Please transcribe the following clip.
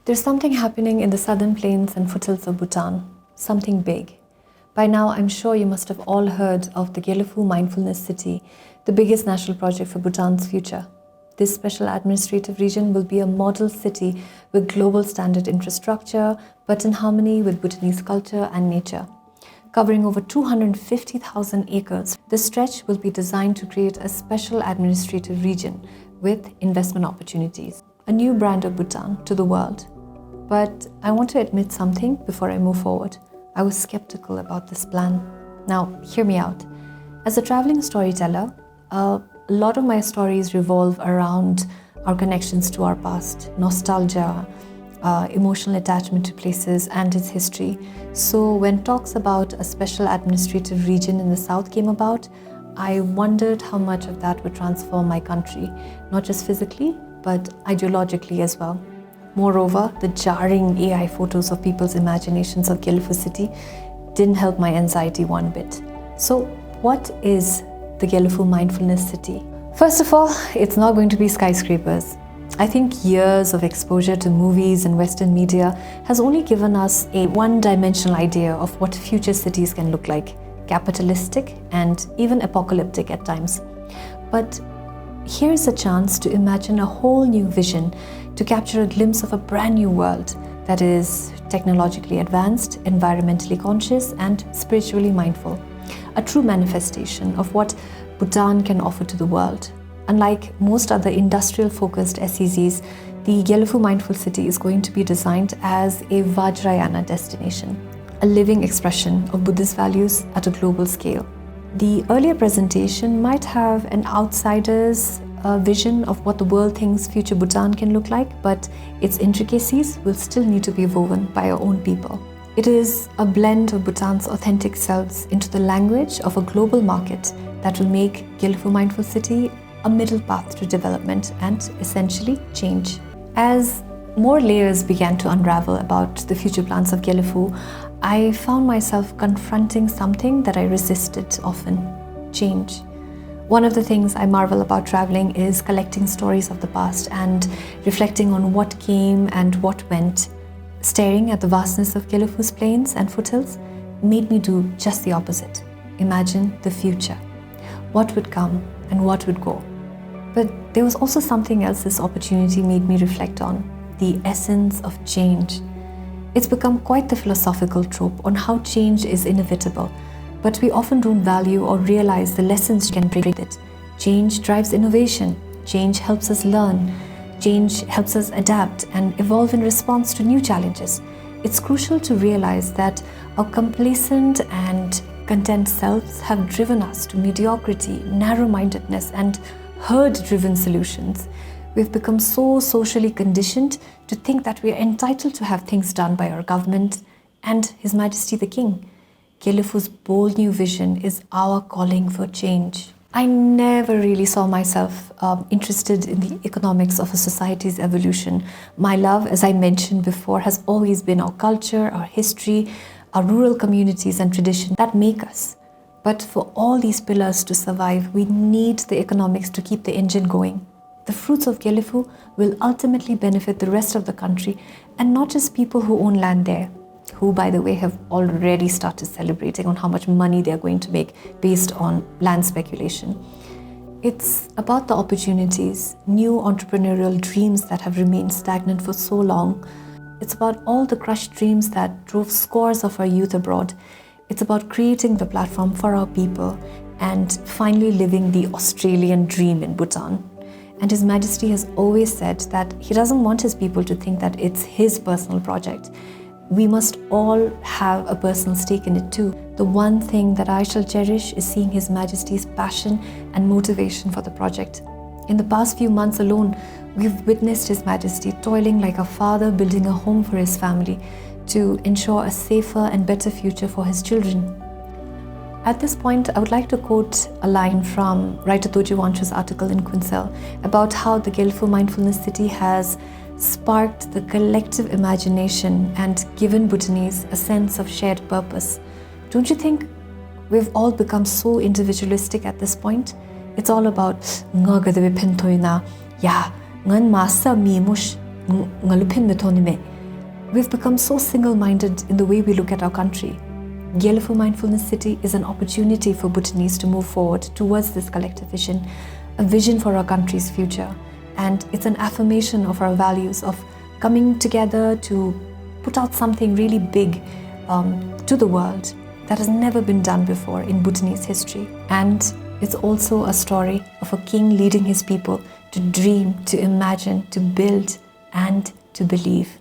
There's something happening in the southern plains and foothills of Bhutan, something big. By now, I'm sure you must have all heard of the Gelephu Mindfulness city, the biggest national project for Bhutan's future. This special administrative region will be a model city with global standard infrastructure, but in harmony with Bhutanese culture and nature. Covering over 250,000 acres, the stretch will be designed to create a special administrative region with investment opportunities, a new brand of Bhutan to the world. But I want to admit something before I move forward. I was skeptical about this plan. Now, hear me out. As a traveling storyteller, a lot of my stories revolve around our connections to our past, nostalgia, emotional attachment to places and its history. So when talks about a special administrative region in the south came about, I wondered how much of that would transform my country, not just physically, but ideologically as well. Moreover, the jarring AI photos of people's imaginations of Gelephu city didn't help my anxiety one bit. So what is the Gelephu Mindfulness city? First of all, it's not going to be skyscrapers. I think years of exposure to movies and Western media has only given us a one-dimensional idea of what future cities can look like, capitalistic and even apocalyptic at times. But here's a chance to imagine a whole new vision, to capture a glimpse of a brand new world that is technologically advanced, environmentally conscious and spiritually mindful. A true manifestation of what Bhutan can offer to the world. Unlike most other industrial-focused SEZs, the Gelephu Mindful City is going to be designed as a Vajrayana destination, a living expression of Buddhist values at a global scale. The earlier presentation might have an outsider's vision of what the world thinks future Bhutan can look like, but its intricacies will still need to be woven by our own people. It is a blend of Bhutan's authentic selves into the language of a global market that will make Gelephu Mindful City a middle path to development and essentially change. As more layers began to unravel about the future plans of Gelephu, I found myself confronting something that I resisted often: change. One of the things I marvel about traveling is collecting stories of the past and reflecting on what came and what went. Staring at the vastness of Gelephu's plains and foothills made me do just the opposite. Imagine the future. What would come and what would go. But there was also something else this opportunity made me reflect on: the essence of change. It's become quite the philosophical trope on how change is inevitable, but we often don't value or realize the lessons you can bring with it. Change drives innovation. Change helps us learn. Change helps us adapt and evolve in response to new challenges. It's crucial to realize that our complacent and content selves have driven us to mediocrity, narrow-mindedness, and herd-driven solutions. We've become so socially conditioned to think that we are entitled to have things done by our government and His Majesty the King. Gelephu's bold new vision is our calling for change. I never really saw myself interested in the economics of a society's evolution. My love, as I mentioned before, has always been our culture, our history, our rural communities and traditions that make us. But for all these pillars to survive, we need the economics to keep the engine going. The fruits of Gelephu will ultimately benefit the rest of the country, and not just people who own land there, who, by the way, have already started celebrating on how much money they're going to make based on land speculation. It's about the opportunities, new entrepreneurial dreams that have remained stagnant for so long. It's about all the crushed dreams that drove scores of our youth abroad. It's about creating the platform for our people and finally living the Australian dream in Bhutan. And His Majesty has always said that he doesn't want his people to think that it's his personal project. We must all have a personal stake in it too. The one thing that I shall cherish is seeing His Majesty's passion and motivation for the project. In the past few months alone, we've witnessed His Majesty toiling like a father building a home for his family to ensure a safer and better future for his children. At this point, I would like to quote a line from writer Toji Wanchu's article in Quincell about how the Gelephu Mindfulness City has sparked the collective imagination and given Bhutanese a sense of shared purpose. Don't you think we've all become so individualistic at this point? It's all about nga gadawe pintoina ya ngan masa mi mush ngalupin metoni me We've become so single-minded in the way we look at our country. Gelephu Mindfulness City is an opportunity for Bhutanese to move forward towards this collective vision, a vision for our country's future. And it's an affirmation of our values of coming together to put out something really big to the world that has never been done before in Bhutanese history. And it's also a story of a king leading his people to dream, to imagine, to build, and to believe.